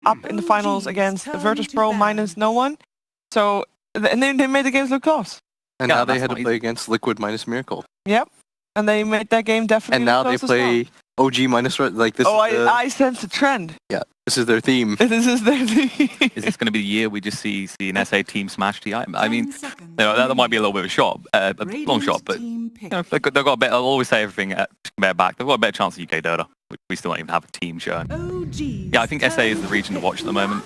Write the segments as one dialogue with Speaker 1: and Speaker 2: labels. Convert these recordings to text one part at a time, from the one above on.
Speaker 1: up in the finals against Virtus Pro minus no one. So, and they made the games look close.
Speaker 2: And now they had to play against Liquid minus Miracle.
Speaker 1: Yep. And they made that game definitely.
Speaker 2: And now they play OG minus like this.
Speaker 1: Oh, I sense a trend.
Speaker 2: Yeah, this is their theme.
Speaker 1: This is their theme.
Speaker 3: Is this going to be the year we just see an SA team smash TI? I mean, that might be a little bit of a shot, a long shot, but they've got a better. I'll always say everything compare back. They've got a better chance of UK Dota. We still don't even have a team show. Yeah, I think SA is the region to watch at the moment.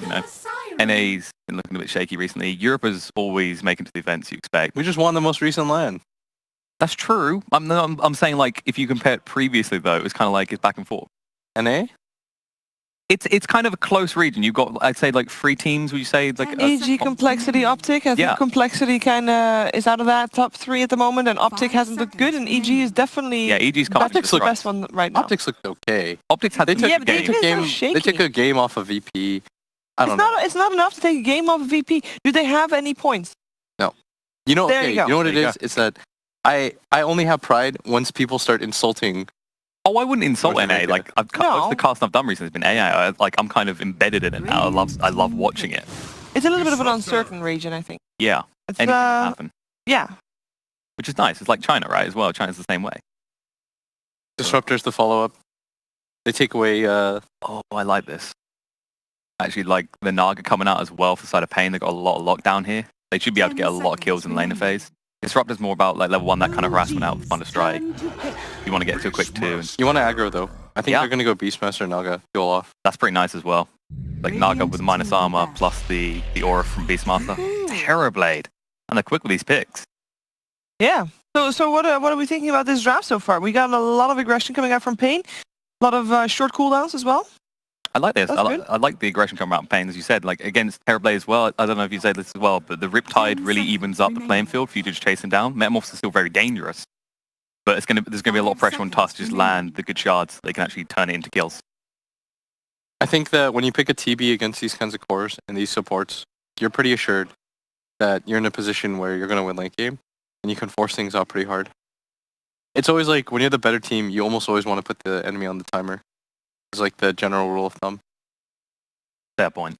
Speaker 3: NA's been looking a bit shaky recently. Europe is always making to the events you expect.
Speaker 2: We just won the most recent LAN.
Speaker 3: That's true. I'm saying, like, if you compare it previously, though, it was kind of like it's back and forth.
Speaker 2: NA?
Speaker 3: It's kind of a close region. You've got, I'd say, like 3 teams. Would you say like
Speaker 1: EG, Complexity, Optic? I think Complexity kind of is out of that top 3 at the moment, and Optic hasn't looked good, and EG is definitely
Speaker 3: EG's
Speaker 1: Optic's the best one right now.
Speaker 2: Optics looked okay.
Speaker 3: Optics had
Speaker 2: they took a game off of VP.
Speaker 1: It's not enough to take a game off of VP. Do they have any points?
Speaker 2: No. You know what it is?
Speaker 3: Go.
Speaker 2: It's that I only have pride once people start insulting.
Speaker 3: Oh, I wouldn't insult NA. Like, most of the casting I've done recently has been AI. I'm kind of embedded in it now. I love watching it.
Speaker 1: It's a little bit of an uncertain region, I think.
Speaker 3: Yeah. Anything can happen.
Speaker 1: Yeah.
Speaker 3: Which is nice. It's like China, right, as well. China's the same way.
Speaker 2: Disruptors, the follow-up. They take away...
Speaker 3: Oh, I like this. Actually, like, the Naga coming out as well for the side of paiN. They've got a lot of lockdown here. They should be able to get a lot of kills in laner phase. Disruptor's more about like level 1, that kind of harassment out with Thunder Strike. You want to get to a quick 2. And
Speaker 2: you want to aggro though. I think they're going to go Beastmaster Naga, duel off.
Speaker 3: That's pretty nice as well. Like Naga with minus armor plus the aura from Beastmaster. Terrorblade. And they're quick with these picks.
Speaker 1: Yeah. So what are we thinking about this draft so far? We got a lot of aggression coming out from paiN. A lot of short cooldowns as well.
Speaker 3: I like this. I like the aggression coming out of paiN, as you said. Like against Terrorblade as well. I don't know if you said this as well, but the Riptide really evens up the playing field for you to just chase him down. Metamorphs is still very dangerous, but there's going to be a lot of pressure on Tusk to just land the good shards. They can actually turn it into kills.
Speaker 2: I think that when you pick a TB against these kinds of cores and these supports, you're pretty assured that you're in a position where you're going to win late game, and you can force things out pretty hard. It's always like when you're the better team, you almost always want to put the enemy on the timer. It's like the general rule of thumb.
Speaker 3: Fair point.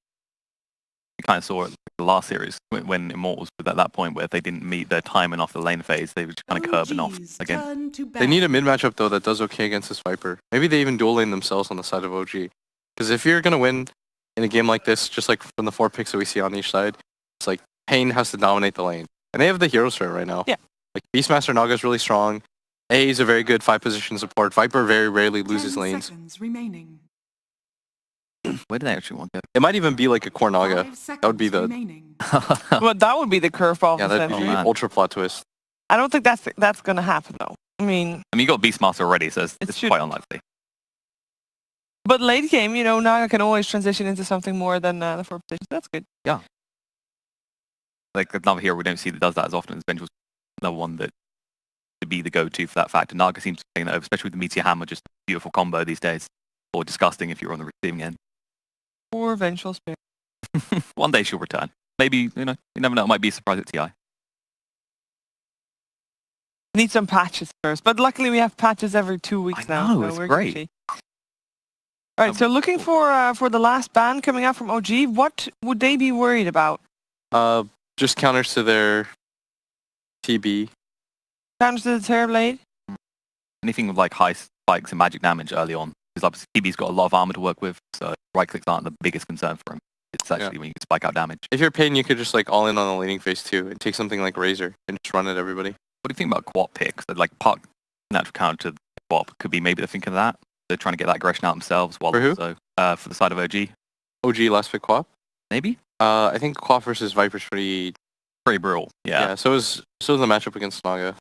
Speaker 3: We kind of saw it in the last series when Immortals were at that point where if they didn't meet their timing off the lane phase, they were just kind of curbing off again.
Speaker 2: They need a mid matchup though that does okay against this Viper. Maybe they even dual lane themselves on the side of OG. Because if you're going to win in a game like this, just like from the 4 picks that we see on each side, it's like paiN has to dominate the lane. And they have the hero strat right now.
Speaker 1: Yeah.
Speaker 2: Like Beastmaster Naga is really strong. A is a very good 5-position support. Viper very rarely loses lanes.
Speaker 3: Where do they actually want to go?
Speaker 2: It might even be like a core Naga. That would be the...
Speaker 1: Well, that would be the curveball.
Speaker 2: Yeah, that'd be ultra plot twist.
Speaker 1: I don't think that's going to happen, though. I mean,
Speaker 3: you got Beastmaster already, so it's quite unlikely.
Speaker 1: But late game, Naga can always transition into something more than the 4 positions. That's good.
Speaker 3: Yeah. Like another hero we don't see that does that as often as Benjal's another one that to be the go-to for that factor. Naga seems to be that over, especially with the Meteor Hammer, just a beautiful combo these days. Or disgusting if you're on the receiving end.
Speaker 1: Or Vengeful Spirit.
Speaker 3: One day she'll return. Maybe, you never know, it might be a surprise at TI.
Speaker 1: Need some patches first, but luckily we have patches every 2 weeks now.
Speaker 3: So it's great.
Speaker 1: Gucci. All right, so looking for the last ban coming out from OG, what would they be worried about?
Speaker 2: Just counters to their TB.
Speaker 1: Counters to the Terrorblade?
Speaker 3: Anything with like high spikes and magic damage early on. Because obviously TB's got a lot of armor to work with, so right clicks aren't the biggest concern for him. It's actually when you can spike out damage.
Speaker 2: If you're paiN, you could just like all in on the laning phase too and take something like Razor and just run at everybody.
Speaker 3: What do you think about Quap picks? That like Puck natural counter to Quap could be maybe they're thinking of that. They're trying to get that aggression out themselves while
Speaker 2: for who?
Speaker 3: Also for the side of OG.
Speaker 2: OG last pick Quap?
Speaker 3: Maybe?
Speaker 2: I think Quap versus Viper's pretty
Speaker 3: brutal. Yeah,
Speaker 2: so is the matchup against Naga.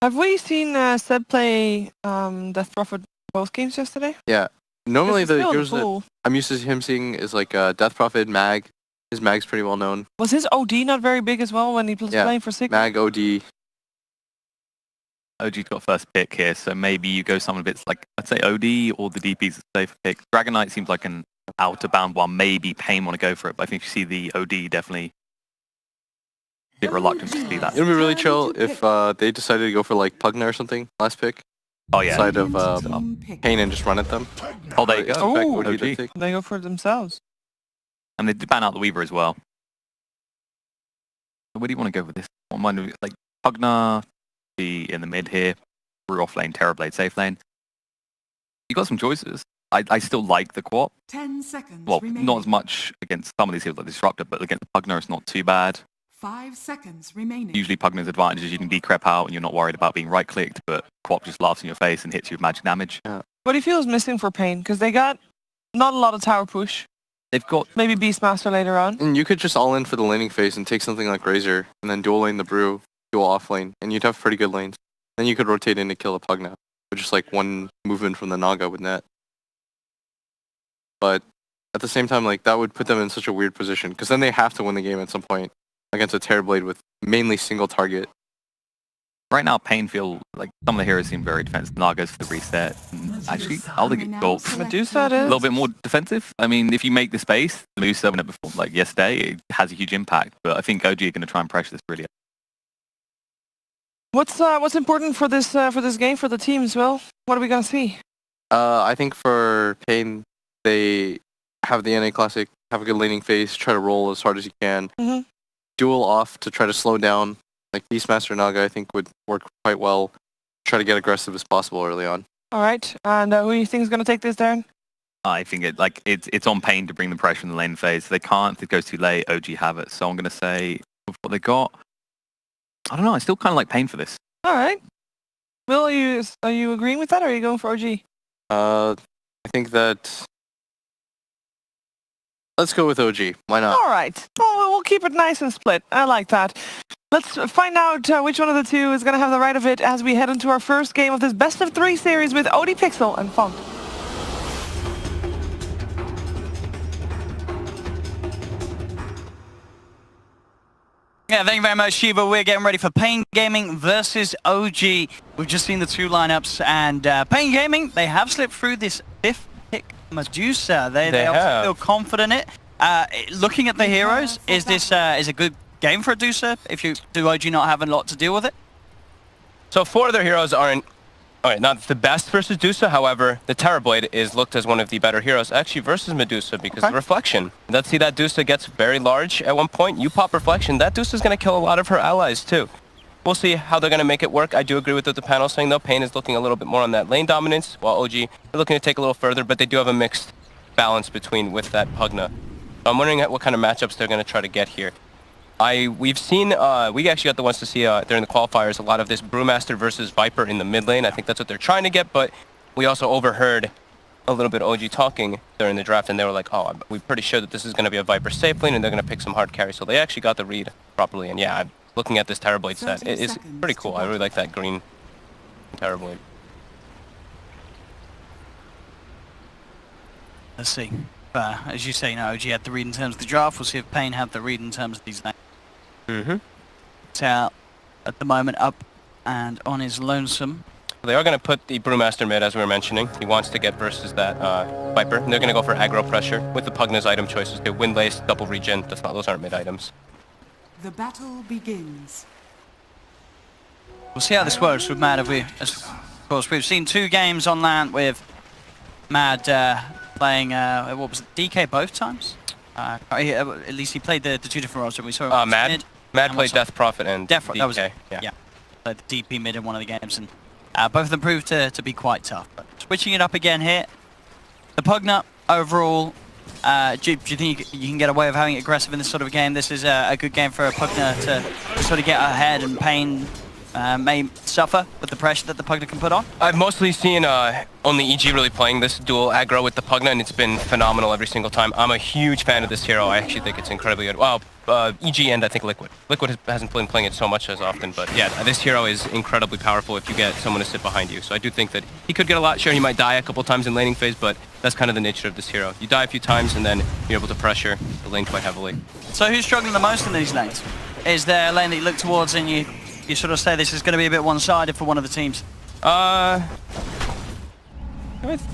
Speaker 1: Have we seen Seb play Death Prophet both games yesterday?
Speaker 2: Yeah. Normally the heroes
Speaker 1: that
Speaker 2: I'm used to him seeing is like Death Prophet, Mag. His Mag's pretty well known.
Speaker 1: Was his OD not very big as well when he was playing for Sigma?
Speaker 2: Mag, OD.
Speaker 3: OG's got first pick here, so maybe you go someone a bit like, I'd say OD or the DP's a safer pick. Dragon Knight seems like an outer bound one. Maybe paiN want to go for it, but I think if you see the OD, definitely a bit reluctant to see that.
Speaker 2: It would be really chill if they decided to go for like Pugna or something last pick.
Speaker 3: Oh yeah.
Speaker 2: Side of paiN and just run at them.
Speaker 3: Oh, there you go.
Speaker 1: Oh,
Speaker 2: OG.
Speaker 1: they go for it themselves.
Speaker 3: And they did ban out the Weaver as well. So where do you want to go with this? Like Pugna, be in the mid here, Brew off lane, Terrorblade safe lane. You got some choices. I still like the co-op.
Speaker 4: 10 seconds.
Speaker 3: Well,
Speaker 4: remaining.
Speaker 3: not as much against some of these heroes like Disruptor, but against Pugna it's not too bad.
Speaker 4: 5 seconds remaining.
Speaker 3: Usually Pugna's advantage is you can decrep out and you're not worried about being right-clicked, but co-op just laughs in your face and hits you with magic damage.
Speaker 2: Yeah.
Speaker 1: What do you feel is missing for paiN? Because they got not a lot of tower push.
Speaker 3: They've got
Speaker 1: Maybe Beastmaster later on.
Speaker 2: And you could just all in for the laning phase and take something like Razor, and then dual lane the Brew, dual off lane, and you'd have pretty good lanes. Then you could rotate in to kill a Pugna, with just like one movement from the Naga with net. But at the same time, like that would put them in such a weird position, because then they have to win the game at some point against a Terrorblade with mainly single target.
Speaker 3: right now paiN feel like some of the heroes seem very defensive. Naga's for the reset. And actually, I'll think it go
Speaker 1: Medusa it
Speaker 3: a
Speaker 1: is.
Speaker 3: little bit more defensive. I mean, if you make the space, the Medusa when it before, like yesterday, it has a huge impact. But I think OG are going to try and pressure this really.
Speaker 1: What's important for this game for the teams? Will, what are we gonna see?
Speaker 2: I think for paiN, they have the NA Classic, have a good laning phase, try to roll as hard as you can.
Speaker 1: Mhm.
Speaker 2: Duel off to try to slow down. Like Beastmaster Naga, I think would work quite well. Try to get aggressive as possible early on.
Speaker 1: All right, and who do you think is gonna take this, Darren?
Speaker 3: I think it's on paiN to bring the pressure in the lane phase. They can't. If it goes too late, OG have it. So I'm going to say with what they got. I don't know. I still kind of like paiN for this.
Speaker 1: All right. Will, are you agreeing with that, or are you going for OG?
Speaker 2: I think that... Let's go with OG. Why not?
Speaker 1: All right. Well, we'll keep it nice and split. I like that. Let's find out which one of the two is going to have the right of it as we head into our first game of this best of 3 series with OD Pixel and Font.
Speaker 5: Yeah, thank you very much, Shiva. We're getting ready for paiN Gaming versus OG. We've just seen the two lineups, and paiN Gaming, they have slipped through this 5th pick Medusa. They also feel confident in it. Looking at the heroes, is this is a good game for Medusa if you do OG not have a lot to deal with it?
Speaker 6: So 4 of their heroes aren't not the best versus Medusa. However, the Terrorblade is looked as one of the better heroes actually versus Medusa because of Reflection. Let's see that Medusa gets very large at one point. You pop Reflection, that Medusa is going to kill a lot of her allies too. We'll see how they're going to make it work. I do agree with what the panel is saying though. paiN is looking a little bit more on that lane dominance, while OG are looking to take a little further, but they do have a mixed balance with that Pugna. So I'm wondering what kind of matchups they're going to try to get here. We've seen, we actually got the ones to see during the qualifiers, a lot of this Brewmaster versus Viper in the mid lane. I think that's what they're trying to get, but we also overheard a little bit of OG talking during the draft, and they were like, oh, we're pretty sure that this is going to be a Viper safe lane, and they're going to pick some hard carry. So they actually got the read properly, and yeah, looking at this Terrorblade set, it is pretty cool. I really like that green Terrorblade.
Speaker 5: Let's see. As you say, OG had the read in terms of the draft. We'll see if paiN have the read in terms of these names. It's out at the moment, up and on his lonesome.
Speaker 6: They are going to put the Brewmaster mid, as we were mentioning. He wants to get versus that Viper. And they're going to go for aggro pressure with the Pugna's item choices. They Wind Lace, double regen. Those aren't mid items.
Speaker 4: The battle begins.
Speaker 5: We'll see how this works with Mad. Of course, we've seen 2 games on land with Mad playing, what was it, DK both times? At least he played the 2 different roles that we saw.
Speaker 6: Mad played Death Prophet and DK.
Speaker 5: That was it. Yeah. Played the DP mid in one of the games, and both of them proved to be quite tough. But switching it up again here, the Pugna overall, do you think you can get away with having it aggressive in this sort of a game? This is a good game for a Pugna to sort of get ahead, and paiN may suffer with the pressure that the Pugna can put on.
Speaker 6: I've mostly seen only EG really playing this dual aggro with the Pugna, and it's been phenomenal every single time. I'm a huge fan of this hero. I actually think it's incredibly good. Well, EG and I think Liquid. Liquid hasn't been playing it so much as often, but yeah, this hero is incredibly powerful if you get someone to sit behind you. So I do think that he could get a lot. Sure, he might die a couple times in laning phase, but that's kind of the nature of this hero. You die a few times, and then you're able to pressure the lane quite heavily.
Speaker 5: So who's struggling the most in these lanes? Is there a lane that you look towards and you sort of say this is going to be a bit one-sided for one of the teams?
Speaker 6: I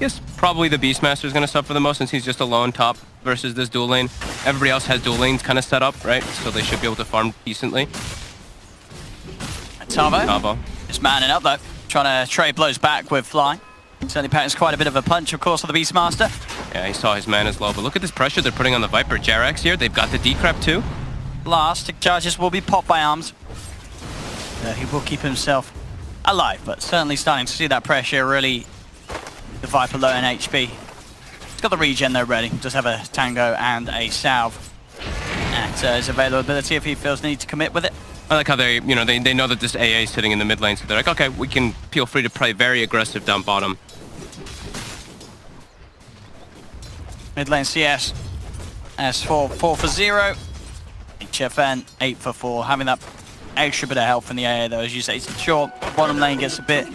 Speaker 6: guess probably the Beastmaster is going to suffer the most since he's just alone top versus this dual lane. Everybody else has dual lanes kind of set up, right? So they should be able to farm decently.
Speaker 5: Tavo is manning up though, trying to trade blows back with Fly. Certainly packs quite a bit of a punch, of course, for the Beastmaster.
Speaker 6: Yeah, he saw his mana's low, but look at this pressure they're putting on the Viper. Jerax here, they've got the decrep too.
Speaker 5: Blast charges will be popped by Arms. He will keep himself alive, but certainly starting to see that pressure really. The Viper low in HP. He's got the regen though ready. Does have a Tango and a Salve at his availability if he feels the need to commit with it.
Speaker 6: I like how they know that this AA is sitting in the mid lane, so they're like, okay, we can feel free to play very aggressive down bottom.
Speaker 5: Mid lane CS. S4, 4 for 0. HFN, 8 for 4. Having that extra bit of help from the AA though, as you say. Sure, bottom lane gets a bit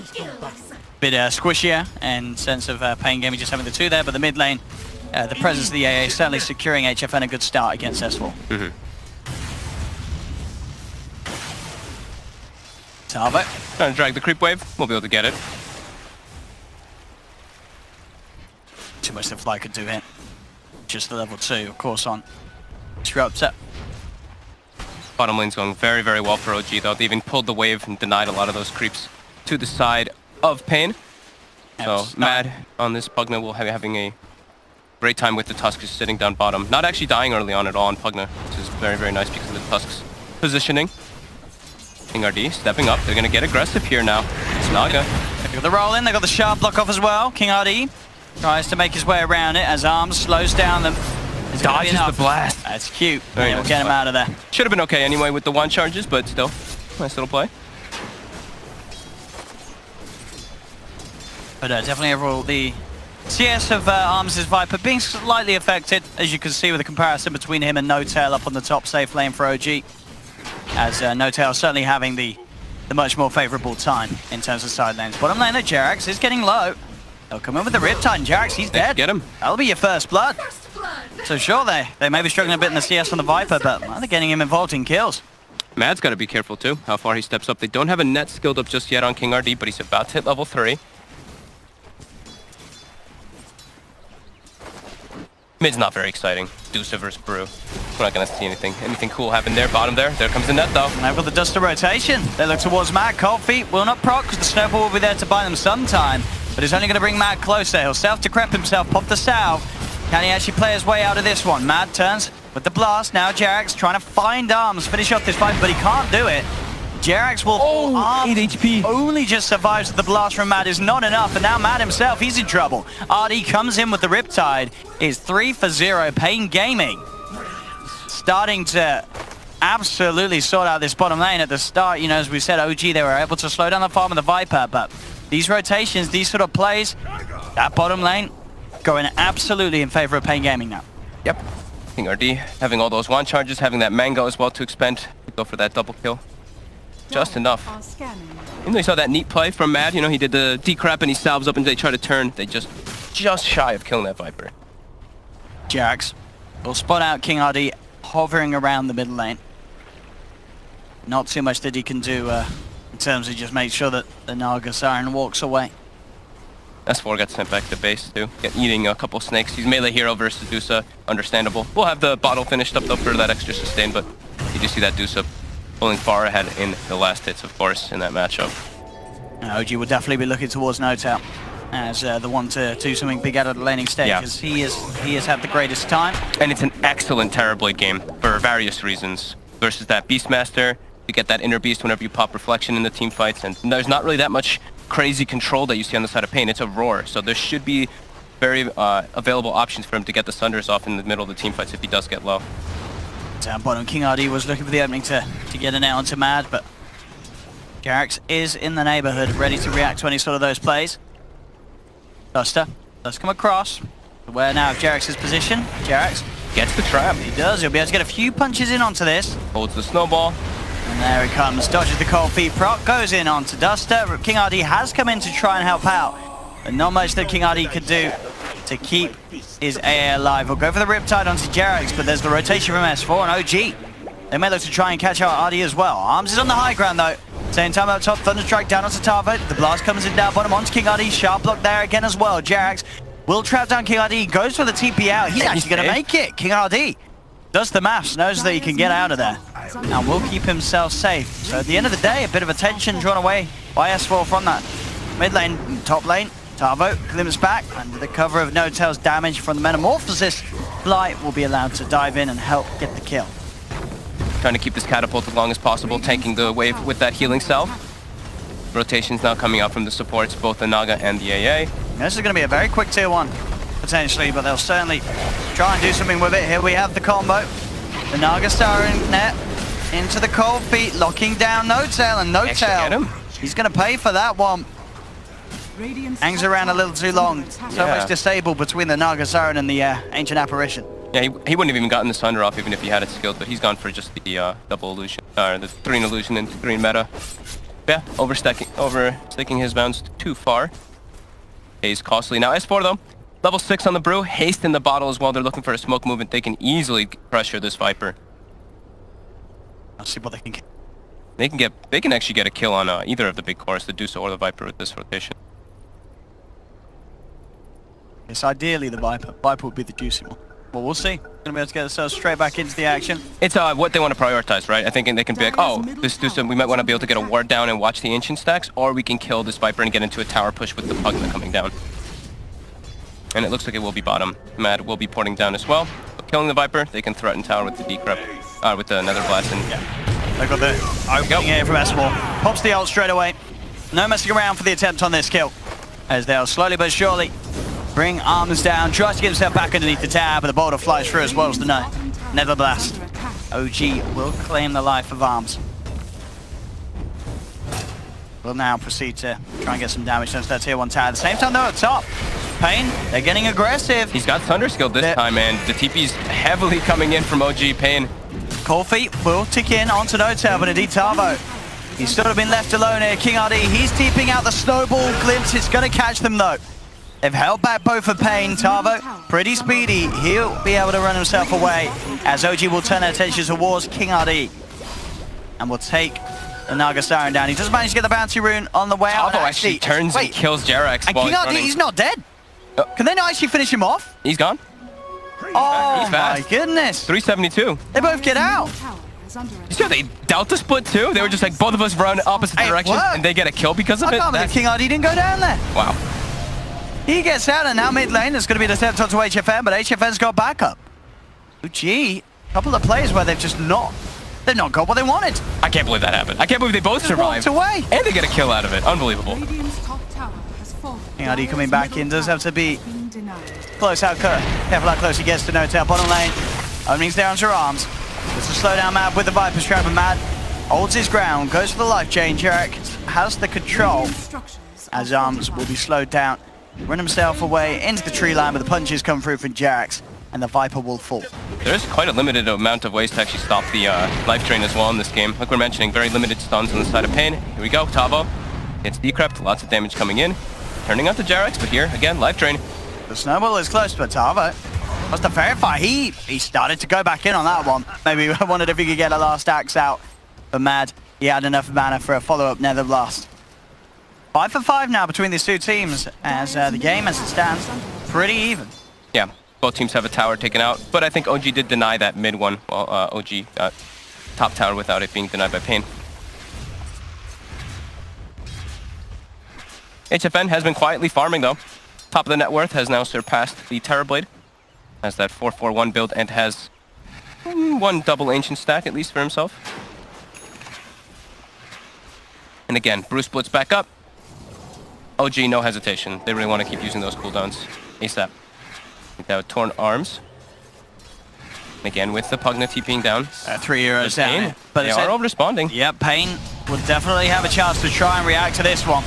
Speaker 5: squishier in sense of paiN Gaming just having the 2 there, but the mid lane, the presence of the AA is certainly securing HFN a good start against S4. Tavo.
Speaker 6: Trying to drag the creep wave. We'll be able to get it.
Speaker 5: Too much the fly could do here. Just the level 2, of course, on Disruptor.
Speaker 6: Bottom lane's going very, very well for OG, though. They even pulled the wave and denied a lot of those creeps to the side of paiN. So Mad on this Pugna will be having a great time with the Tusks sitting down bottom. Not actually dying early on at all on Pugna, which is very, very nice because of the Tusks positioning. King RD stepping up. They're going to get aggressive here now. It's Naga.
Speaker 5: They've got the roll in. They've got the sharp block off as well. King RD tries to make his way around it as Arms slows down them.
Speaker 6: Dodges the blast.
Speaker 5: That's cute.
Speaker 6: Very
Speaker 5: We'll
Speaker 6: nice
Speaker 5: get him
Speaker 6: play.
Speaker 5: out of there.
Speaker 6: Should have been okay anyway with the 1 charges, but still, nice little play.
Speaker 5: But definitely overall, the CS of Arms' Viper being slightly affected, as you can see with the comparison between him and No-Tail up on the top safe lane for OG. As No-Tail certainly having the much more favourable time in terms of side lanes. Bottom lane at Jerax is getting low. They'll come in with the Riptide, and Jerax, he's dead.
Speaker 6: Get him.
Speaker 5: That'll be your first blood. So sure, they may be struggling a bit in the CS on the Viper, but well, they're getting him involved in kills.
Speaker 6: Mad's got to be careful too, how far he steps up. They don't have a net skilled up just yet on King RD, but he's about to hit level 3. Mid's not very exciting. Dusa versus Brew. We're not going to see anything cool happen there. Bottom there. There comes the net though.
Speaker 5: And they've got the Duster rotation. They look towards Mad. Cold Feet will not proc because the Snowball will be there to buy them some time. But it's only going to bring Mad closer. He'll self-decrep himself, pop the salve. Can he actually play his way out of this one? Mad turns with the blast. Now Jerax trying to find Arms, finish off this fight, but he can't do it. Jerax will fall. Arms
Speaker 6: 8 HP.
Speaker 5: only just survives with the blast from Mad is not enough, and now Mad himself, he's in trouble. RD comes in with the Riptide. Is 3 for 0. paiN Gaming starting to absolutely sort out this bottom lane at the start. You know, as we said, OG, they were able to slow down the farm of the Viper, but these rotations, these sort of plays, that bottom lane going absolutely in favor of paiN Gaming now.
Speaker 6: Yep. King RD having all those 1 charges, having that Mango as well to expend. Go for that double kill. Just enough. Even though you saw that neat play from Mad, you know, he did the decrep and he salves up and they try to turn. They just shy of killing that Viper.
Speaker 5: Jerax will spot out King RD hovering around the middle lane. Not too much that he can do in terms of just make sure that the Naga Siren walks away.
Speaker 6: S4 got sent back to base too. Eating a couple snakes. He's melee hero versus Dusa. Understandable. We'll have the bottle finished up though for that extra sustain, but you do see that Dusa pulling far ahead in the last hits, of course, in that matchup.
Speaker 5: OG will definitely be looking towards No-Tail as the one to do something big out of the laning stage, because he has had the greatest time.
Speaker 6: And it's an excellent Terrorblade game for various reasons. Versus that Beastmaster, you get that inner beast whenever you pop reflection in the team fights, and there's not really that much crazy control that you see on the side of paiN. It's a roar, so there should be very available options for him to get the Sunders off in the middle of the team fights if he does get low.
Speaker 5: Down bottom, King RD was looking for the opening to get an out onto Mad, but Jerax is in the neighborhood, ready to react to any sort of those plays. Duster does come across. Aware now of Jerax's position. Jerax
Speaker 6: Gets the trap.
Speaker 5: he does. He'll be able to get a few punches in onto this.
Speaker 6: Holds the snowball.
Speaker 5: And there he comes. Dodges the cold feet proc. Goes in onto Duster. King RD has come in to try and help out, but not much that King RD could do to keep his AA alive. We'll go for the Riptide onto Jerax, but there's the rotation from S4 and OG. They may look to try and catch out RD as well. Arms is on the high ground though. Same time up top, Thunderstrike down onto Tavo. The blast comes in down bottom onto King RD. Sharp block there again as well. Jerax will trap down King RD. Goes for the TP out. He's actually going to make it. King RD does the maths, knows that he can get out of there, and will keep himself safe. So at the end of the day, a bit of attention drawn away by S4 from that mid lane, top lane. Tavo glimpses back under the cover of No-Tail's damage from the Metamorphosis. Blight will be allowed to dive in and help get the kill.
Speaker 6: Trying to keep this catapult as long as possible, tanking the wave with that healing cell. Rotations now coming out from the supports, both the Naga and the AA.
Speaker 5: This is going to be a very quick tier 1, potentially, but they'll certainly try and do something with it. Here we have the combo. The Naga Siren net into the cold feet, locking down No-Tail, and No-Tail, he's going to pay for that one. Hangs around a little too long. So much disabled between the Naga Siren and the Ancient Apparition.
Speaker 6: Yeah, he wouldn't have even gotten the Sunder off even if he had it skilled, but he's gone for just the double illusion, or the green illusion and green meta. Yeah, oversticking his bounds too far. Is costly. Now S4 though, level 6 on the brew, haste in the bottle as well. They're looking for a smoke movement. They can easily pressure this Viper.
Speaker 5: I'll see what they can get.
Speaker 6: They can actually get a kill on either of the big cores, the Dusa or the Viper with this rotation.
Speaker 5: Yes, ideally the Viper. Viper would be the juicy one. Well, we'll see. Gonna be able to get themselves straight back into the action.
Speaker 6: It's what they want to prioritize, right? I think they can be like, oh, this Dusa, we might want to be able to get a ward down and watch the Ancient stacks, or we can kill this Viper and get into a tower push with the Pugna coming down. And it looks like it will be bottom. Mad will be porting down as well. But killing the Viper, they can threaten tower with the Decrep, with the Nether Blast. And
Speaker 5: They've got the opening here from S4. Pops the ult straight away. No messing around for the attempt on this kill. As they'll slowly but surely bring arms down, tries to get himself back underneath the tower, but the boulder flies through as well as the Nether Blast. OG will claim the life of arms. Will now proceed to try and get some damage into that tier 1 tower. At the same time though, at top, paiN, they're getting aggressive.
Speaker 6: He's got Thunder skill this time, and the TP's heavily coming in from OG paiN.
Speaker 5: Cold Feet will tick in onto No-Tail, but indeed Tavo. He's sort of been left alone here. King RD, he's deeping out the snowball glimpse. It's going to catch them though. They've held back both for paiN. Tavo, pretty speedy. He'll be able to run himself away as OG will turn their attention towards King RD. And will take the Naga Siren down. He does manage to get the bounty rune on the way out.
Speaker 6: Tavo actually turns and kills Jerax.
Speaker 5: And King RD, he's not dead. Can they not actually finish him off?
Speaker 6: He's gone.
Speaker 5: Oh
Speaker 6: he's fast.
Speaker 5: My goodness.
Speaker 6: 372.
Speaker 5: They both get out.
Speaker 6: You see how they Delta split too? They were just like, both of us run opposite directions and they get a kill because of it?
Speaker 5: I can't believe King RD didn't go down there.
Speaker 6: Wow.
Speaker 5: He gets out, and now mid lane, there's going to be an attempt onto HFN, but HFN's got backup. OG, a couple of plays where they've not got what they wanted.
Speaker 6: I can't believe that happened. I can't believe they both survived.
Speaker 5: Walked away.
Speaker 6: And they get a kill out of it. Unbelievable.
Speaker 5: King RD coming back in, does have to be close out. Careful how close he gets to No-Tail. Bottom lane, openings there onto arms. There's a slowdown Mad with the Viper strap, and Mad holds his ground, goes for the life chain. Jerax has the control as arms will be slowed down. Run himself away into the tree line, but the punches come through from Jerax, and the Viper will fall.
Speaker 6: There's quite a limited amount of ways to actually stop the life drain as well in this game. Like we're mentioning, very limited stuns on the side of paiN. Here we go, Tavo. It's decrept, lots of damage coming in. Turning out to Jerax, but here, again, life drain.
Speaker 5: The snowball is close to Tavo. Wants to verify. He started to go back in on that one. Maybe I wondered if he could get a last axe out. But Mad, he had enough mana for a follow-up Nether Blast. 5 for 5 now between these two teams, as the game, as it stands, pretty even.
Speaker 6: Yeah, both teams have a tower taken out, but I think OG did deny that mid one, while OG got top tower without it being denied by paiN. HFN has been quietly farming though. Top of the net worth has now surpassed the Terrorblade. Has that 4-4-1 build and has one double ancient stack at least for himself. And again, Bruce splits back up. OG, no hesitation. They really want to keep using those cooldowns ASAP. They have torn arms. And again, with the Pugna TPing down.
Speaker 5: 3 euros down.
Speaker 6: But they are all responding.
Speaker 5: Yep, paiN will definitely have a chance to try and react to this one.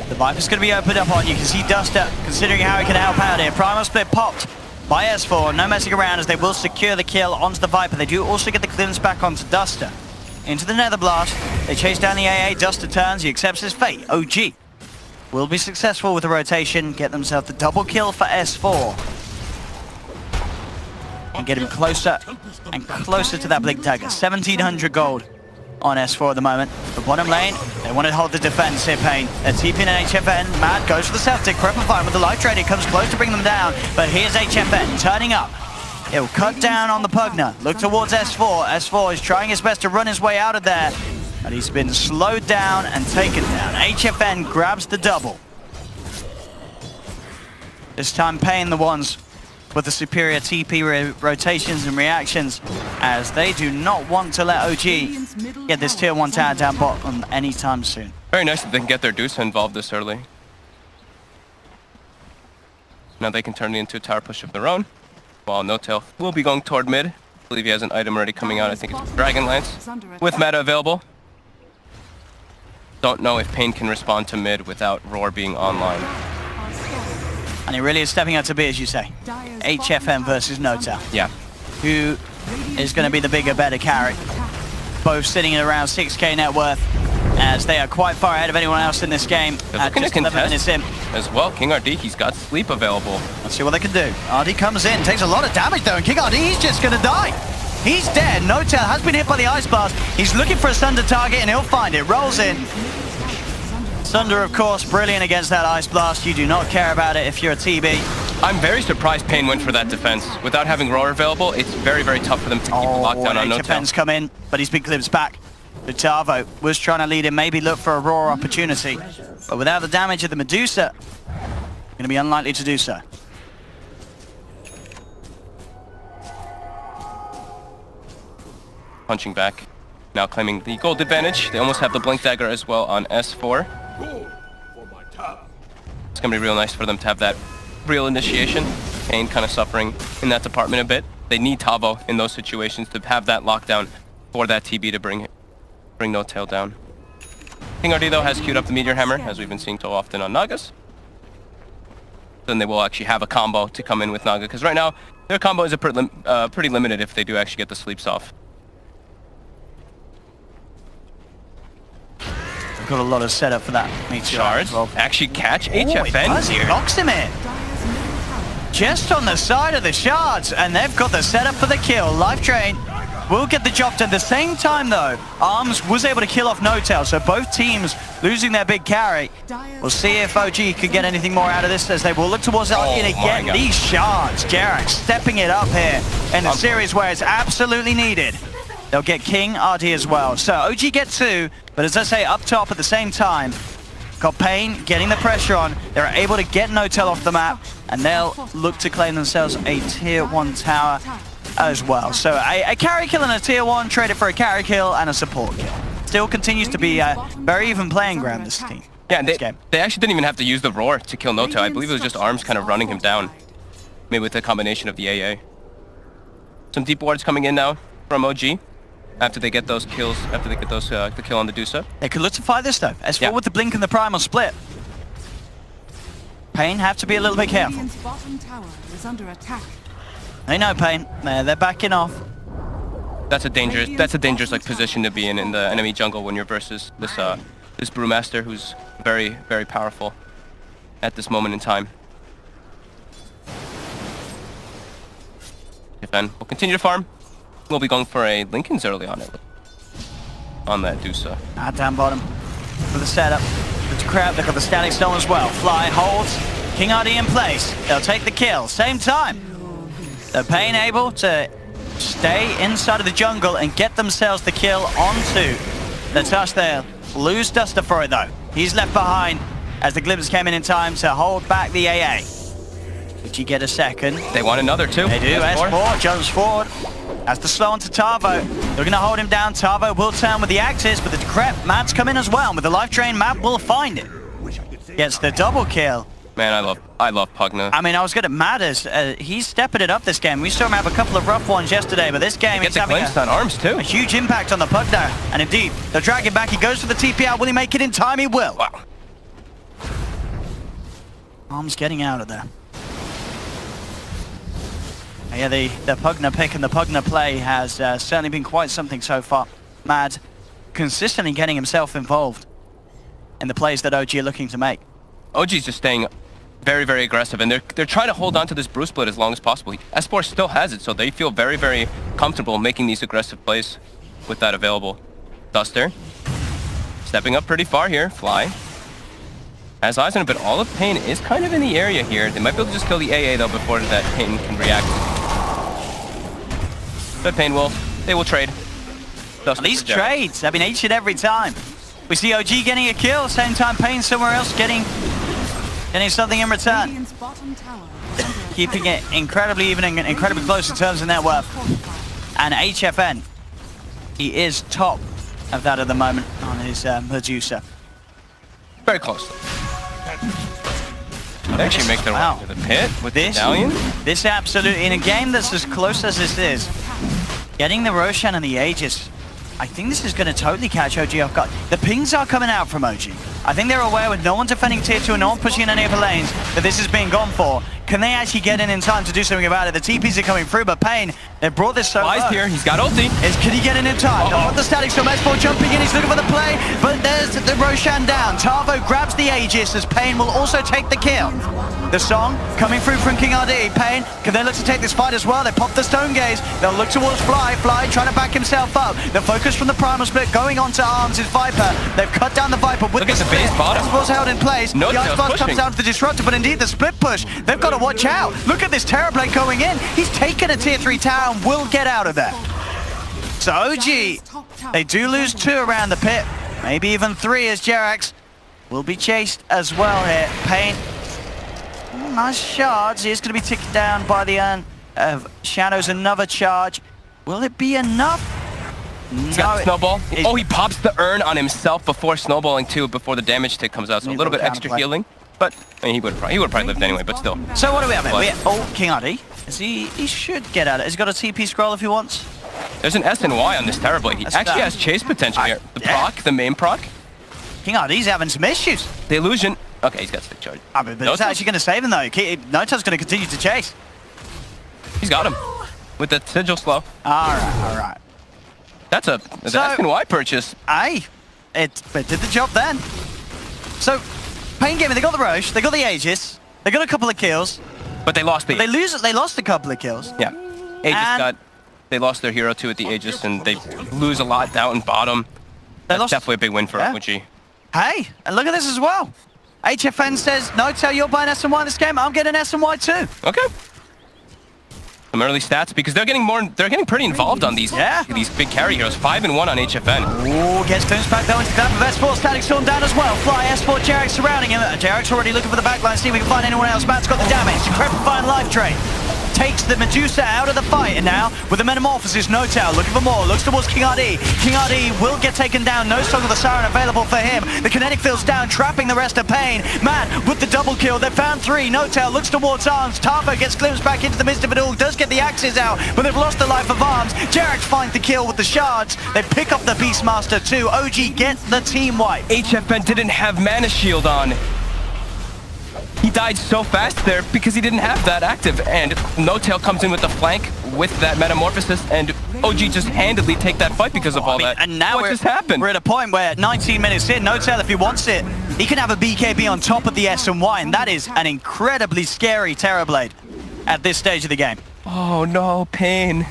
Speaker 5: The Viper's going to be opened up on. You can see Duster considering how he can help out here. Primal Split popped by S4. No messing around as they will secure the kill onto the Viper. They do also get the clearance back onto Duster. Into the Nether Blast. They chase down the AA. Duster turns. He accepts his fate. OG will be successful with the rotation. Get themselves the double kill for S4. And get him closer and closer to that Blink Dagger. 1700 gold on S4 at the moment. The bottom lane, they want to hold the defense here, paiN. They're TPing in HFN. Mad goes for the Celtic. Crepify with the life drain. It comes close to bring them down. But here's HFN turning up. It'll cut down on the Pugna. Look towards S4. S4 is trying his best to run his way out of there. But he's been slowed down and taken down. HFN grabs the double. This time paiN the ones with the superior TP rotations and reactions, as they do not want to let OG get this tier 1 tower down bottom anytime soon.
Speaker 6: Very nice that they can get their Deuce involved this early. Now they can turn it into a tower push of their own, while NoTail will be going toward mid. I believe he has an item already coming out. I think it's Dragon Lance with meta available. Don't know if paiN can respond to mid without Roar being online.
Speaker 5: And he really is stepping out to be, as you say. HFM versus NoTail.
Speaker 6: Yeah.
Speaker 5: Who is going to be the bigger, better carry? Both sitting at around 6k net worth, as they are quite far ahead of anyone else in this game.
Speaker 6: Looking to
Speaker 5: Just 11 minutes in.
Speaker 6: as well. King RD, he's got sleep available.
Speaker 5: Let's see what they can do. RD comes in, takes a lot of damage though, and King RD, he's just going to die. He's dead. NoTail has been hit by the Ice Blast. He's looking for a Sunder target, and he'll find it. Rolls in. Sunder, of course, brilliant against that Ice Blast. You do not care about it if you're a TB.
Speaker 6: I'm very surprised paiN went for that defense. Without having Roar available, it's very, very tough for them to keep the lockdown on
Speaker 5: HFN's
Speaker 6: NoTail.
Speaker 5: come in, but he's been glimpsed back. Tavo was trying to lead him, maybe look for a Roar opportunity. But without the damage of the Medusa, going to be unlikely to do so.
Speaker 6: Punching back. Now claiming the gold advantage. They almost have the Blink Dagger as well on S4. It's going to be real nice for them to have that real initiation. paiN kind of suffering in that department a bit. They need Tavo in those situations to have that lockdown for that TB to bring NoTail down. King RD though has queued up the Meteor Hammer, as we've been seeing so often on Nagas. Then they will actually have a combo to come in with Naga, because right now their combo is pretty limited if they do actually get the sleeps off.
Speaker 5: Got a lot of setup for that Meteor.
Speaker 6: Charge, actually catch HFN
Speaker 5: He
Speaker 6: here.
Speaker 5: knocks him in. Just on the side of the shards, and they've got the setup for the kill. Life Drain will get the job done. At the same time though, Arms was able to kill off NoTail, so both teams losing their big carry. We'll see if OG could get anything more out of this, as they will look towards Arcane again. These shards, Jarek stepping it up here in a series where it's absolutely needed. They'll get King RD as well. So OG get 2, but as I say, up top at the same time, got paiN getting the pressure on. They're able to get NoTail off the map, and they'll look to claim themselves a tier 1 tower as well. So a carry kill and a tier 1 traded for a carry kill and a support kill. Still continues to be a very even playing ground, this team.
Speaker 6: Yeah, they actually didn't even have to use the Roar to kill NoTail. I believe it was just Arms kind of running him down. Maybe with the combination of the AA. Some deep wards coming in now from OG. After they get those kills, after they get those the kill on the Dusa.
Speaker 5: They could look to fight this though. S4 with the Blink and the Primal split. paiN have to be a little bit careful.
Speaker 4: Bottom tower is under attack.
Speaker 5: They know paiN. They're backing off.
Speaker 6: That's a dangerous like position to be in the enemy jungle when you're versus this this Brewmaster, who's very, very powerful at this moment in time. Then we'll continue to farm. We'll be going for a Linken's early on it. On that Dusa.
Speaker 5: Down bottom for the setup. The crab, they've got the Static Stone as well. Fly, holds, King RD in place. They'll take the kill. Same time. The paiN able to stay inside of the jungle and get themselves the kill onto the touch there. Lose Duster for it though. He's left behind as the glimpse came in time to hold back the AA. Did you get a second?
Speaker 6: They want another too.
Speaker 5: They do. S4 jumps forward. As the slow onto Tavo. They're going to hold him down. Tavo will turn with the Axis, but the Decrep, Matt's come in as well. With the Life Drain, Matt will find it. Gets the double kill.
Speaker 6: Man, I love Pugna.
Speaker 5: I mean, I was good at Matt as he's stepping it up this game. We saw him have a couple of rough ones yesterday, but this game he's having
Speaker 6: on Arms too.
Speaker 5: A huge impact on the Pugna. And indeed, they'll drag him back. He goes for the TP out. Will he make it in time? He will.
Speaker 6: Wow.
Speaker 5: Arms getting out of there. Yeah, the Pugna pick and the Pugna play has certainly been quite something so far. Mad consistently getting himself involved in the plays that OG are looking to make.
Speaker 6: OG's just staying very, very aggressive, and they're trying to hold on to this Brew split as long as possible. S4 still has it, so they feel very, very comfortable making these aggressive plays with that available. Duster stepping up pretty far here. Fly has eyes on it, but all of paiN is kind of in the area here. They might be able to just kill the AA though before that paiN can react. But paiN will trade.
Speaker 5: At least trades. I mean, each and every time. We see OG getting a kill, same time paiN somewhere else getting something in return.
Speaker 4: bottom tower is under attack.
Speaker 5: keeping it incredibly even and incredibly close in terms of net worth. And HFN, he is top of that at the moment on his Medusa.
Speaker 6: Very close. They actually make their
Speaker 5: Wow.
Speaker 6: way to the pit with
Speaker 5: This,
Speaker 6: Medallion.
Speaker 5: this absolutely, in a game that's as close as this is, getting the Roshan and the Aegis, I think this is going to totally catch OG off guard. The pings are coming out from OG. I think they're aware with no one defending tier 2 and no one pushing in any of the lanes that this is being gone for. Can they actually get in time to do something about it? The TPs are coming through, but paiN, they've brought this so
Speaker 6: Flies
Speaker 5: low.
Speaker 6: here, he's got ulti.
Speaker 5: Can he get in time? Not the static storm, S4 jumping in, he's looking for the play, but there's the Roshan down. Tavo grabs the Aegis as paiN will also take the kill. The song coming through from King RD. paiN, can they look to take this fight as well? They pop the Stone Gaze, they'll look towards Fly trying to back himself up. The focus from the Primal Split going on to Arms is Viper. They've cut down the Viper with
Speaker 6: Look at the base bottom.
Speaker 5: S4's held in place.
Speaker 6: No,
Speaker 5: the Ice Blast
Speaker 6: pushing.
Speaker 5: comes down to the Disruptor, but indeed the split push. They've got to watch out. Look at this Terrorblade going in. He's taken a tier 3 tower and will get out of there. So OG, they do lose 2 around the pit. Maybe even 3 as Jerax will be chased as well here. paiN, nice shards. He is going to be ticked down by the urn of Shadows. Another charge. Will it be enough?
Speaker 6: He's got the snowball.
Speaker 5: it-
Speaker 6: Oh, he pops the urn on himself before snowballing too, before the damage tick comes out. So a
Speaker 5: Neat
Speaker 6: little bit
Speaker 5: little
Speaker 6: extra
Speaker 5: counterplay.
Speaker 6: healing. But I mean, he would probably lived anyway. But still,
Speaker 5: So what do we have here?
Speaker 6: What?
Speaker 5: Oh, King RD. He should get out of it. Has he got a TP scroll if he wants?
Speaker 6: there's an S and Y on this Terrorblade. He
Speaker 5: That's
Speaker 6: actually
Speaker 5: bad.
Speaker 6: has chase potential here. The
Speaker 5: yeah.
Speaker 6: proc, the main proc,
Speaker 5: King RD's having some issues.
Speaker 6: the illusion. Okay, he's got stick charge.
Speaker 5: I mean, but
Speaker 6: No
Speaker 5: it's
Speaker 6: touch.
Speaker 5: actually going to save him though. Nota's going to continue to chase.
Speaker 6: He's got him with the sigil slow.
Speaker 5: All right.
Speaker 6: That's the S and Y purchase.
Speaker 5: Aye, it did the job then. So, paiN Gaming, they got the Roche, they got the Aegis, they got a couple of kills.
Speaker 6: But they lost the.
Speaker 5: They lost a couple of kills.
Speaker 6: Yeah.
Speaker 5: And-
Speaker 6: They lost their hero too at the Aegis, and they lose a lot down in bottom.
Speaker 5: They
Speaker 6: That's
Speaker 5: lost.
Speaker 6: definitely a big win for
Speaker 5: Yeah.
Speaker 6: OG.
Speaker 5: Hey, and look at this as well. HFN says, no, tell you're buying S&Y this game, I'm getting S&Y too.
Speaker 6: Okay. Some early stats because they're getting pretty involved on these big carry heroes. 5-1 on HFN.
Speaker 5: Ooh, gets Toons back though into that with S4 static storm down as well. Fly S4 Jerax surrounding him. Jerax already looking for the backline, see if we can find anyone else. Matt's got the damage. Decrepit Fine Life Drain takes the Medusa out of the fight, and now with the Metamorphosis, Notel looking for more, looks towards King RD. King RD will get taken down, no Song of the Siren available for him. The kinetic field's down, trapping the rest of paiN. Matt with the double kill, they found 3. Notel looks towards Arms. Tavo gets glimpsed back into the midst of it all, does get the axes out, but they've lost the life of Arms. Jerax finds the kill with the shards. They pick up the Beastmaster too. OG gets the team wipe.
Speaker 6: HFN didn't have Mana Shield on. He died so fast there because he didn't have that active, and Notail comes in with the flank with that Metamorphosis, and OG just handedly take that fight because of all that.
Speaker 5: And now
Speaker 6: what just happened?
Speaker 5: We're at a point where 19 minutes in, Notail, if he wants it, he can have a BKB on top of the S&Y, and that is an incredibly scary Terrorblade at this stage of the game.
Speaker 6: Oh no, paiN.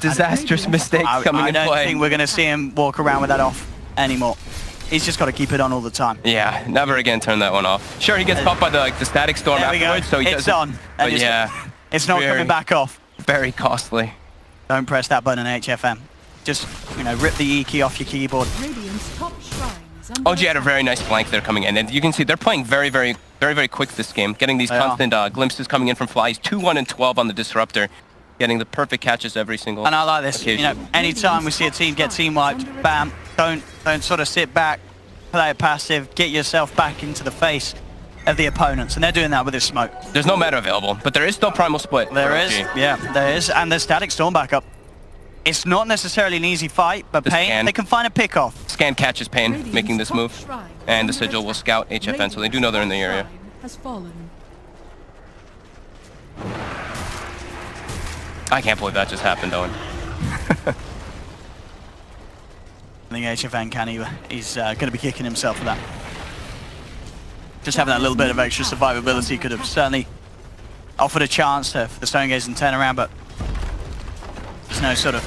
Speaker 6: Disastrous mistakes coming
Speaker 5: I
Speaker 6: in
Speaker 5: don't
Speaker 6: play.
Speaker 5: think we're going to see him walk around with that off anymore. He's just got to keep it on all the time.
Speaker 6: Yeah, never again turn that one off. Sure, he gets popped by the static storm
Speaker 5: There we go.
Speaker 6: afterwards, so he
Speaker 5: It's
Speaker 6: doesn't.
Speaker 5: on.
Speaker 6: But
Speaker 5: And
Speaker 6: yeah,
Speaker 5: It's not
Speaker 6: very-
Speaker 5: coming back off.
Speaker 6: very costly.
Speaker 5: Don't press that button, HFM. Just, rip the E key off your keyboard.
Speaker 4: Radiant's top shrine is under
Speaker 6: OG had a
Speaker 4: attack.
Speaker 6: very nice flank there coming in, and you can see they're playing very quick this game, getting these
Speaker 5: They are.
Speaker 6: constant glimpses coming in from Flies. 2-1 and 12 on the Disruptor, getting the perfect catches every single.
Speaker 5: And I like this.
Speaker 6: occasion.
Speaker 5: Anytime we see a team get team wiped, bam, don't sort of sit back, play it passive, get yourself back into the face of the opponents, and they're doing that with this smoke.
Speaker 6: There's no meta available, but there is still Primal Split.
Speaker 5: There
Speaker 6: for
Speaker 5: is,
Speaker 6: OG.
Speaker 5: yeah, there is, and there's static storm backup. It's not necessarily an easy fight, but
Speaker 6: The
Speaker 5: paiN,
Speaker 6: scan.
Speaker 5: they can find a pick off.
Speaker 6: Scan catches paiN, making this move, and the Sigil will scout HFN, so they do know they're in the area.
Speaker 4: Has fallen.
Speaker 6: I can't believe that just happened, Owen.
Speaker 5: I think HFN can either. He's going to be kicking himself for that. Just having that little bit of extra survivability could have certainly offered a chance for the Stone Gaze and turn around, but there's no sort of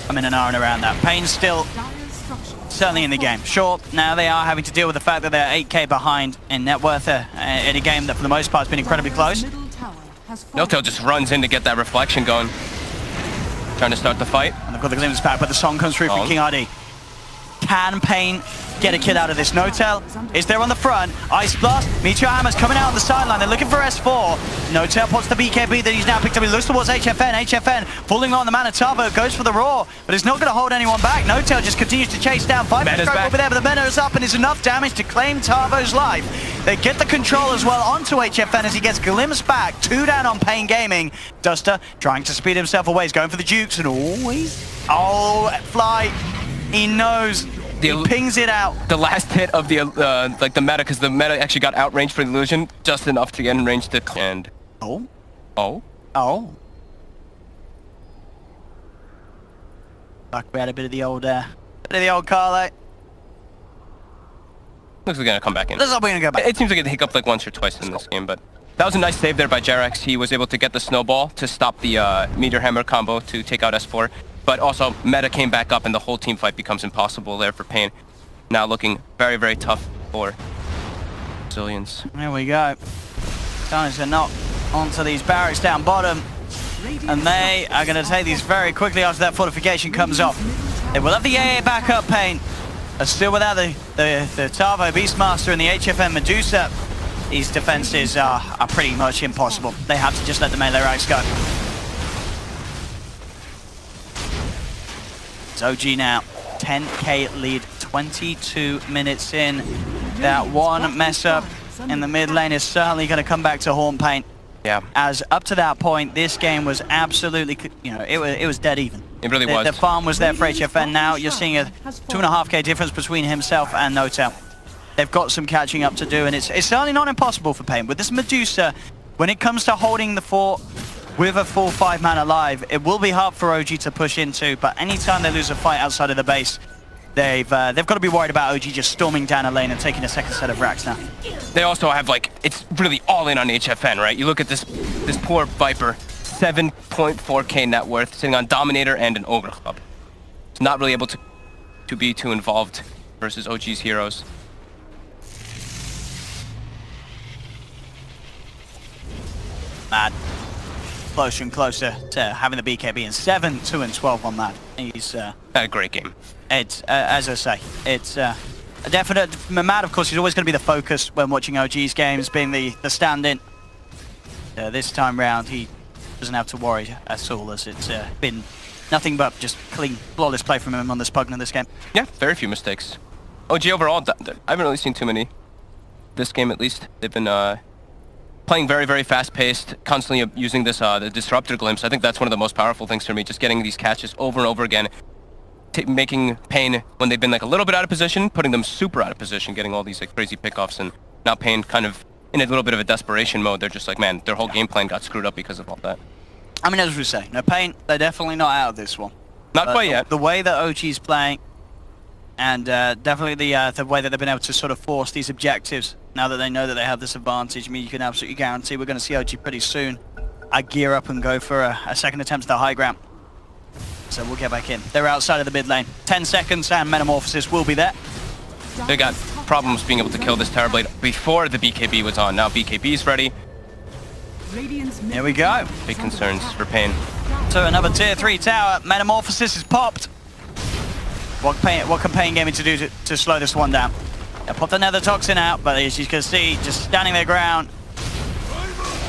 Speaker 5: and around that. paiN's still
Speaker 4: Dire's structures
Speaker 5: certainly in the game. Sure, now they are having to deal with the fact that they're 8k behind in net worth in a game that for the most part has been incredibly close.
Speaker 4: middle tower has fallen.
Speaker 6: Notail just runs in to get that reflection going. Trying to start the fight.
Speaker 5: And they've got the glimpse back, but the song comes through from
Speaker 6: Oh.
Speaker 5: King RD. Can paiN get a kill out of this. Notel is there on the front. Ice Blast, Meteor Hammer's coming out on the sideline. They're looking for S4. Notel pots the BKB that he's now picked up. He looks towards HFN. HFN falling on the man of Tavo, goes for the Roar, but it's not going to hold anyone back. Notel just continues to chase down. Viper Strike over there, but the Meta is up and it's enough damage to claim Tavo's life. They get the control as well onto HFN as he gets glimpsed back. 2 down on paiN Gaming. Duster trying to speed himself away. He's going for the Jukes and always... Oh, Fly. He knows. He pings it out.
Speaker 6: The last hit of the like the meta, because the meta actually got outranged for the illusion, just enough to get in range to end.
Speaker 5: Oh.
Speaker 6: Oh.
Speaker 5: Fuck, we had a bit of the old Carlo.
Speaker 6: Looks like we're gonna come back in.
Speaker 5: Looks like we're gonna go back.
Speaker 6: It seems like it hiccuped like once or twice in this game, but that was a nice save there by Jerax. He was able to get the snowball to stop the Meteor Hammer combo to take out S4. But also, meta came back up and the whole team fight becomes impossible there for paiN. Now looking very, very tough for Zillions.
Speaker 5: There we go. Time to knock onto these barracks down bottom. And they are going to take these very quickly after that fortification comes off. They will have the AA back up, paiN. Still without the Tavo Beastmaster and the HFN Medusa, these defenses are pretty much impossible. They have to just let the melee ranks go. It's OG now, 10k lead, 22 minutes in. That one mess up in the mid lane is certainly going to come back to haunt paiN.
Speaker 6: Yeah.
Speaker 5: As up to that point, this game was absolutely, it was dead even.
Speaker 6: It really was.
Speaker 5: The farm was there for HFN. Now you're seeing a 2.5k difference between himself and Notel. They've got some catching up to do, and it's certainly not impossible for paiN. With this Medusa, when it comes to holding the fort with a full 5-man alive, it will be hard for OG to push into, but anytime they lose a fight outside of the base, they've got to be worried about OG just storming down a lane and taking a second set of racks now.
Speaker 6: They also have, like, it's really all in on HFN, right? You look at this poor Viper, 7.4k net worth, sitting on Dominator and an Ogre Club. It's not really able to be too involved versus OG's heroes.
Speaker 5: Mad. Closer and closer to having the BKB, and 7, 2, and 12 on that. He's
Speaker 6: had a great game.
Speaker 5: It's as I say, it's a definite. Mad, of course, he's always going to be the focus when watching OG's games, being the stand-in. This time round, he doesn't have to worry at all, as it's been nothing but just clean, flawless play from him on this Pugna this game.
Speaker 6: Yeah, very few mistakes. OG overall, I haven't really seen too many. This game, at least, they've been playing very, very fast-paced, constantly using this the Disruptor Glimpse. I think that's one of the most powerful things for me, just getting these catches over and over again, making paiN, when they've been like a little bit out of position, putting them super out of position, getting all these like crazy pickoffs, and now paiN kind of in a little bit of a desperation mode. They're just like, man, their whole game plan got screwed up because of all that.
Speaker 5: I mean, as we say, no, paiN, they're definitely not out of this one.
Speaker 6: Not quite yet.
Speaker 5: The way that OG's playing, and definitely the way that they've been able to sort of force these objectives, now that they know that they have this advantage, I mean, you can absolutely guarantee we're going to see OG pretty soon gear up and go for a second attempt at the high ground. So we'll get back in. They're outside of the mid lane. 10 seconds and Metamorphosis will be there.
Speaker 6: They got problems being able to kill this Terrorblade before the BKB was on. Now BKB's ready.
Speaker 5: Here we go.
Speaker 6: Big concerns for paiN.
Speaker 5: So another tier 3 tower. Metamorphosis is popped. What can paiN Gaming to do to slow this one down? They pop the Nether Toxin out, but as you can see, just standing their ground.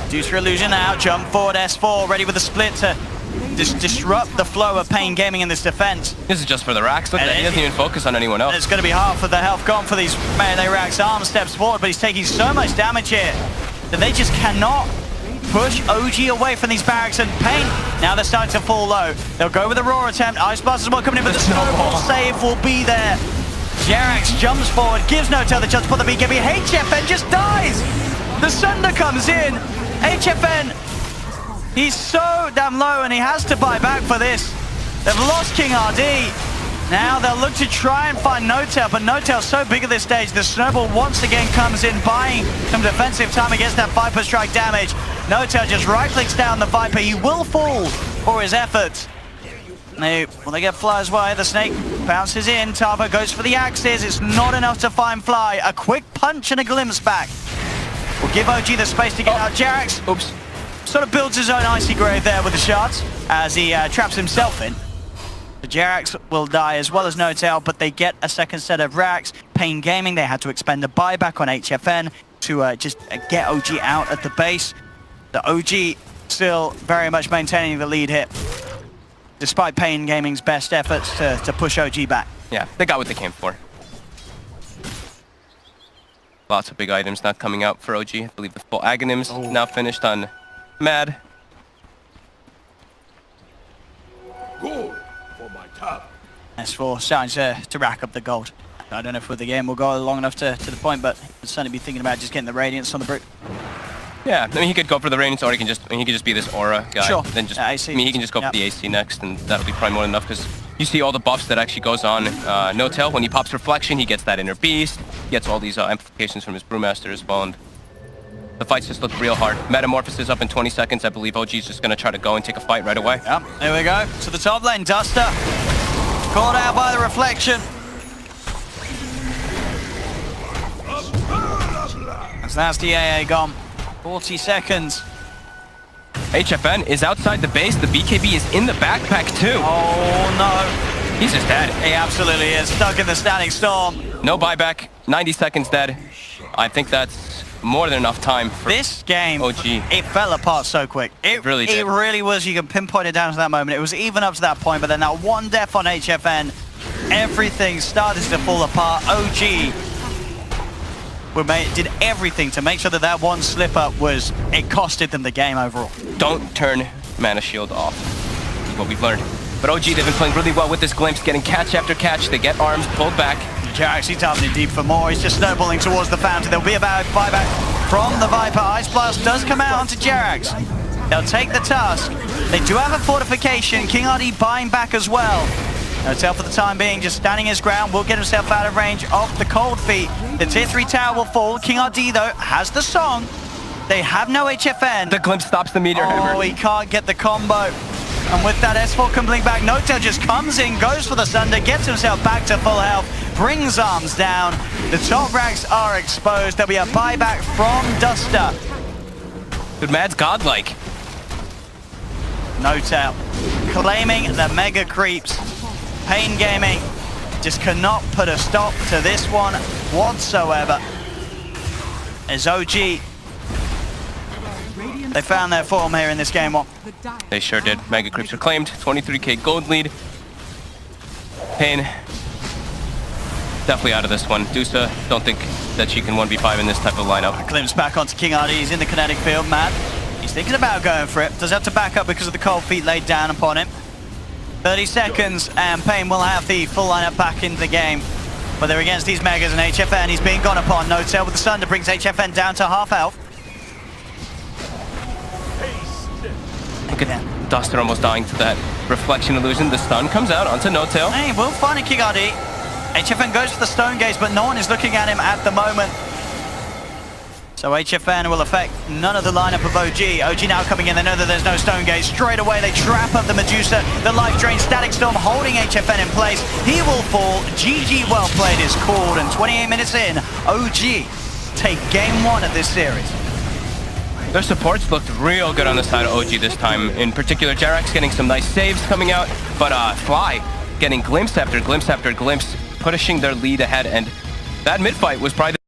Speaker 5: Deucer Illusion out, jump forward, S4, ready with a split to disrupt the flow of paiN Gaming in this defense.
Speaker 6: This is just for the racks. Look at that, he doesn't even focus on anyone else.
Speaker 5: It's going to be half of the health gone for these melee racks. Arm steps forward, but he's taking so much damage here that they just cannot push OG away from these barracks, and paiN, now they're starting to fall low. They'll go with a Roar attempt. Ice Blast as well coming in, but the snowball save will be there. Jerax jumps forward, gives Notel the chance to put the BKB. HFN just dies! The Sunder comes in. HFN, he's so damn low, and he has to buy back for this. They've lost King RD. Now they'll look to try and find Notel, but Notel's so big at this stage. The snowball once again comes in, buying some defensive time against that Viper strike damage. Notel just right-clicks down the Viper. He will fall for his efforts. Will they get Fly's way? The Snake bounces in. Tavo goes for the axes. It's not enough to find Fly. A quick punch and a glimpse back will give OG the space to get out. Jerax, oops, sort of builds his own icy grave there with the shards as he traps himself in. The Jerax will die as well as Notel, but they get a second set of racks. paiN Gaming. They had to expend a buyback on HFN to just get OG out at the base. The OG still very much maintaining the lead here, despite paiN Gaming's best efforts to push OG back.
Speaker 6: Yeah, they got what they came for. Lots of big items not coming out for OG. I believe the full Agonim's now finished on Mad.
Speaker 7: Good for my top.
Speaker 5: S4 starting to rack up the gold. I don't know if the game will go long enough to the point, but he'll certainly be thinking about just getting the Radiance on the Brute.
Speaker 6: Yeah, I mean, he could go for the Radiance, or he can just be this Aura guy.
Speaker 5: Sure.
Speaker 6: Then just,
Speaker 5: AC.
Speaker 6: I mean, he can just go for the AC next, and that'll be probably more than enough, because you see all the buffs that actually goes on No Tail. When he pops Reflection, he gets that Inner Beast. He gets all these amplifications from his Brewmaster as well, and the fights just look real hard. Metamorphosis up in 20 seconds. I believe OG's just going to try to go and take a fight right away.
Speaker 5: Yep, there we go. To the top lane, Duster. Caught out by the Reflection. So that's the AA gone. 40 seconds.
Speaker 6: HFN is outside the base. The BKB is in the backpack too.
Speaker 5: Oh no.
Speaker 6: He's just dead.
Speaker 5: He absolutely is. Stuck in the Static Storm.
Speaker 6: No buyback. 90 seconds dead. I think that's more than enough time for
Speaker 5: This game,
Speaker 6: OG.
Speaker 5: it fell apart so quick. It
Speaker 6: really did.
Speaker 5: It really was. You can pinpoint it down to that moment. It was even up to that point, but then that one death on HFN, everything started to fall apart. OG did everything to make sure that that one slip up it costed them the game overall.
Speaker 6: Don't turn Mana Shield off. Is what we've learned. But OG, they've been playing really well with this Glimpse, getting catch after catch. They get arms pulled back.
Speaker 5: Jarax, he's diving in deep for more. He's just snowballing towards the fountain. There'll be a buyback from the Viper. Ice Blast does come out onto Jarax. They'll take the task. They do have a fortification. King RD buying back as well. No Tail for the time being, just standing his ground, will get himself out of range of the cold feet. The tier 3 tower will fall. King RD, though, has the song. They have no HFN.
Speaker 6: The Glimpse stops the meteor hammer.
Speaker 5: Oh, he can't get the combo. And with that, S4 can blink back. No Tail just comes in, goes for the Sunder, gets himself back to full health, brings arms down. The top racks are exposed. There'll be a buyback from Duster.
Speaker 6: Dude, Mad's godlike.
Speaker 5: No Tail claiming the mega creeps. paiN Gaming just cannot put a stop to this one whatsoever. As OG, they found their form here in this game one.
Speaker 6: They sure did. Mega Creeps are claimed. 23k gold lead. paiN definitely out of this one. Dusa, don't think that she can 1v5 in this type of lineup.
Speaker 5: Glimpse back onto King RD. He's in the kinetic field. Mad, he's thinking about going for it. Does have to back up because of the cold feet laid down upon him. 30 seconds and paiN will have the full lineup back into the game. But they're against these Megas and HFN. He's being gone upon. No Tail with the Sunder brings HFN down to half health.
Speaker 6: Look at that. Duster almost dying to that reflection illusion. The stun comes out onto No Tail.
Speaker 5: Hey, we'll find a King RD. HFN goes for the Stone Gaze, but no one is looking at him at the moment. So HFN will affect none of the lineup of OG. OG now coming in, they know that there's no Stone Gaze. Straight away, they trap up the Medusa. The Life Drain, Static Storm holding HFN in place. He will fall. GG well played is called, and 28 minutes in, OG take game one of this series.
Speaker 6: Their supports looked real good on the side of OG this time. In particular, Jarax getting some nice saves coming out, but Fly getting glimpse after glimpse after glimpse, pushing their lead ahead, and that mid fight was probably